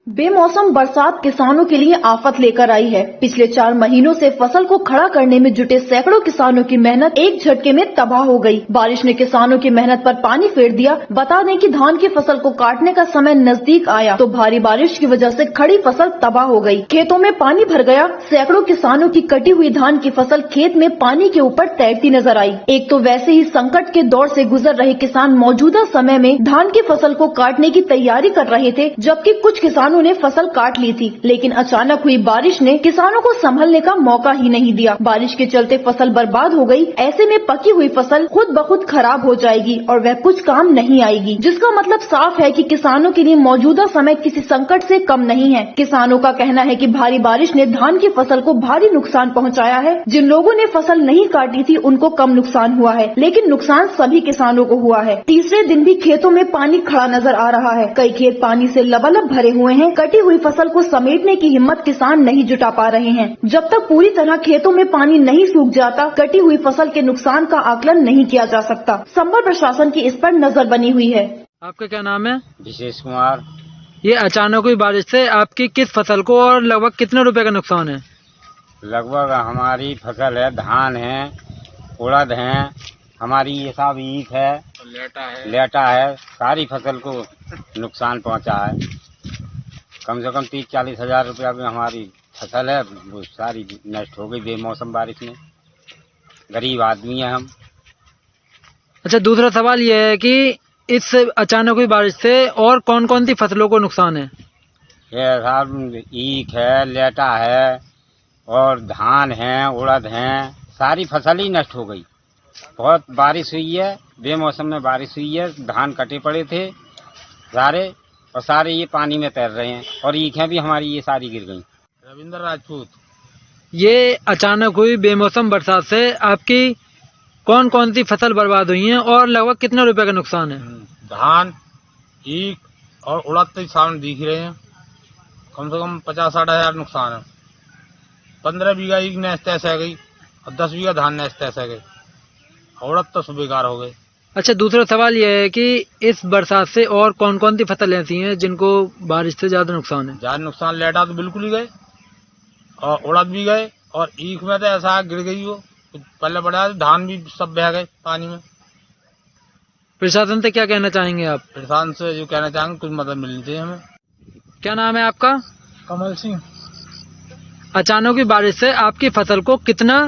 बेमौसम बरसात किसानों के लिए आफत लेकर आई है। पिछले 4 महीनों से फसल को खड़ा करने में जुटे सैकड़ों किसानों की मेहनत एक झटके में तबाह हो गई। बारिश ने किसानों की मेहनत पर पानी फेर दिया। बता दें कि धान की फसल को काटने का समय नजदीक आया तो भारी बारिश की वजह से खड़ी फसल तबाह हो गई। खेतों में पानी भर गया। सैकड़ों किसानों की कटी हुई धान की फसल खेत में पानी के ऊपर तैरती नजर आई। एक तो वैसे ही संकट के दौर से गुजर रहे किसान मौजूदा समय में धान की फसल को काटने की तैयारी कर रहे थे, जबकि कुछ किसानों ने फसल काट ली थी, लेकिन अचानक हुई बारिश ने किसानों को संभलने का मौका ही नहीं दिया। बारिश के चलते फसल बर्बाद हो गई। ऐसे में पकी हुई फसल खुद ब खुद खराब हो जाएगी और वह कुछ काम नहीं आएगी, जिसका मतलब साफ है कि किसानों के लिए मौजूदा समय किसी संकट से कम नहीं है। किसानों का कहना है कि भारी बारिश ने धान की फसल को भारी नुकसान पहुंचाया है। जिन लोगों ने फसल नहीं काटी थी उनको कम नुकसान हुआ है, लेकिन नुकसान सभी किसानों को हुआ है। तीसरे दिन भी खेतों में पानी खड़ा नजर आ रहा है। कई खेत पानी से लबालब भरे हुए हैं। कटी हुई फसल को समेटने की हिम्मत किसान नहीं जुटा पा रहे हैं। जब तक पूरी तरह खेतों में पानी नहीं सूख जाता, कटी हुई फसल के नुकसान का आकलन नहीं किया जा सकता। संबल प्रशासन की इस पर नजर बनी हुई है। आपका क्या नाम है? विशेष कुमार। ये अचानक हुई बारिश से आपकी किस फसल को और लगभग कितने रुपए का नुकसान है? लगभग हमारी फसल है, धान है, उड़द है, हमारी ये सब ईख है, लेटा है, सारी फसल को नुकसान पहुंचा है। कम से कम 30-40 हजार रुपया में हमारी फसल है, वो सारी नष्ट हो गई बेमौसम बारिश में। गरीब आदमी है हम। अच्छा, दूसरा सवाल ये है कि इस अचानक हुई बारिश से और कौन कौन सी फसलों को नुकसान है? ये सब ईख है, लेटा है और धान है, उड़द है, सारी फसल ही नष्ट हो गई। बहुत बारिश हुई है, बेमौसम में बारिश हुई है। धान कटे पड़े थे सारे और सारे ये पानी में तैर रहे हैं और ईखें भी हमारी ये सारी गिर गई। रविंद्र राजपूत। ये अचानक हुई बेमौसम बरसात से आपकी कौन कौन सी फसल बर्बाद हुई है और लगभग कितने रुपए का नुकसान है? धान, ईख और उड़द तो सामने दिख रहे हैं। कम से कम 50-60 हजार नुकसान है। 15 बीघा ईख नैस तैस है गई और 10 बीघा धान नैस तैस है गई। उड़द तो सब बेकार हो गए। अच्छा, दूसरा सवाल यह है कि इस बरसात से और कौन कौन सी फसल ऐसी हैं जिनको बारिश से ज्यादा नुकसान है? ज्यादा नुकसान लेटा तो बिल्कुल ही गए और उड़द भी गए और ईख में तो ऐसा गिर गई वो पल्ले पड़ा। धान भी सब बह गए पानी में। प्रशासन से क्या कहना चाहेंगे आप? प्रशासन से जो कहना चाहेंगे कुछ मदद मिलनी चाहिए हमें। क्या नाम है आपका? कमल सिंह। अचानक हुई बारिश से आपकी फसल को कितना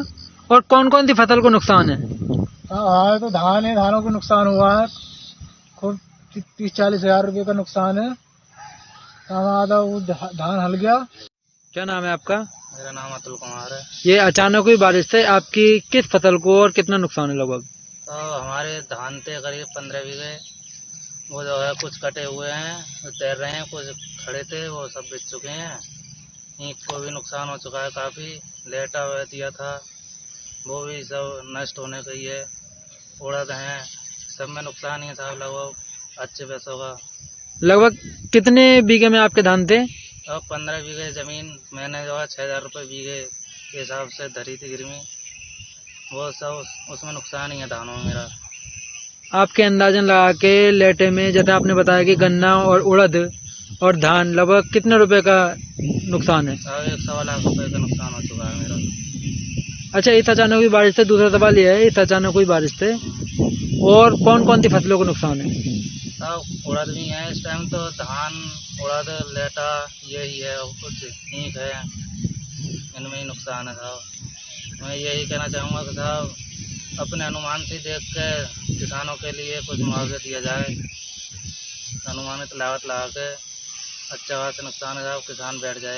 और कौन कौन सी फसल को नुकसान है? हाँ, तो धान है, धानों को नुकसान हुआ है। खूब 30-40 हजार रुपये का नुकसान है। आधा वो धान हल गया। क्या नाम है आपका? मेरा नाम अतुल कुमार है। ये अचानक हुई बारिश से आपकी किस फसल को और कितना नुकसान है लगभग? तो हमारे धान थे करीब 15 बीघे। वो जो है कुछ कटे हुए हैं, वो तैर रहे हैं, कुछ खड़े थे वो सब बिक चुके हैं। ईख को भी नुकसान हो चुका है काफ़ी। लेटा हुआ दिया था वो भी सब नष्ट होने गई है। उड़द हैं, सब में नुकसान ही था लगभग अच्छे पैसों का। लगभग कितने बीघे में आपके धान थे? अब 15 बीघे ज़मीन मैंने जो है 6,000 रुपये बीघे के हिसाब से धरी थी गिरमी। वो सब उसमें नुकसान ही है धानों में मेरा। आपके अंदाजन लगा के लेटे में जैसे आपने बताया कि गन्ना और उड़द और धान लगभग कितने रुपए का नुकसान है? अब 1.25 लाख रुपये का नुकसान हो चुका है मेरा। अच्छा, इस अचानक हुई बारिश से दूसरा सवाल यह है, इस अचानक हुई बारिश से और कौन कौन सी फसलों को नुकसान है? अब उड़द भी है इस टाइम, तो धान, उड़द, लेटा यही है और कुछ ईख है, इनमें ही नुकसान है साहब। मैं यही कहना चाहूँगा कि साहब अपने अनुमान से देख के किसानों के लिए कुछ मुआवजा दिया जाए। अनुमानित लागत लगा के अच्छा खासा नुकसान है साहब, किसान बैठ जाएगा।